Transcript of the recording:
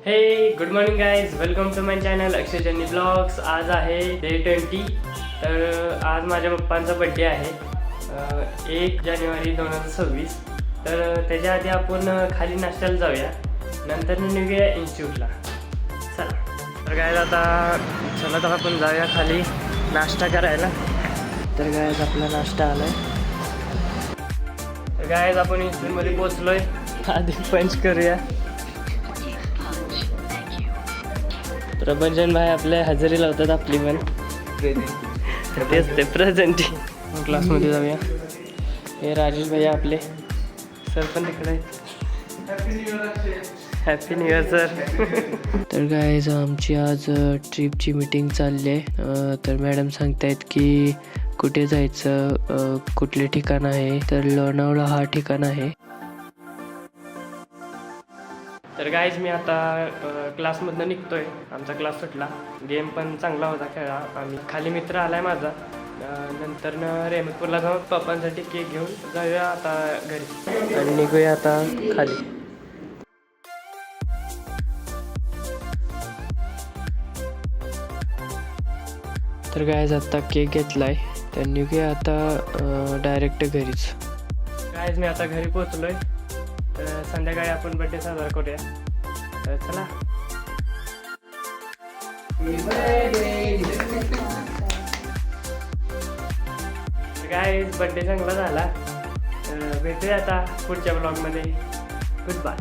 हे good morning guys, welcome to my channel Akshay journey vlogs. आज आहे डे 20. तर आज माझ्या पप्पांचा बड्डे आहे 1 जानेवारी 2026. तर त्याच्या आधी आपण खाली नाश्त्याला जाऊया, नंतर निघूया इन्स्टिट्यूटला. चला तर गायज आता चला तर आपण जाऊया खाली नाश्ता करायला. तर गायज आपला नाश्ता आलाय. तर गायज आपण इन्स्टिट्यूटमध्ये पोचलोय. आधी पंच करूया. प्रभंजन भाई आपल्या हजेरी लावतात आपली पण तेच ते प्रेझेंट. क्लासमध्ये जाऊया. हे राजेश भैया आपले सर पण तिकडे हॅपी न्यू इयर सर. तर गाईज आमची आज ट्रिपची मीटिंग चालली आहे. तर मॅडम सांगतायत की कुठे जायचं, कुठले ठिकाण आहे. तर लोणावळा हा ठिकाण आहे. तर गाईज मी आता क्लासमधनं निघतोय. आमचा क्लास सुटला. गेम पण चांगला होता खेळा. आम्ही खाली मित्र आलाय माझा. नंतर रेहमतपूरला जाऊन पप्पांसाठी केक घेऊन जाऊया आता घरी आणि निघूया आता खाली. तर गाईज आता केक घेतलाय. तर निघूया आता डायरेक्ट घरीच. गाईज मी आता घरी पोहोचलोय. तर संध्याकाळी आपण बड्डे साजरा करूया. तर चला. गाईज बड्डे चांगला झाला. भेटूया आता पुढच्या ब्लॉगमध्ये. Good bye.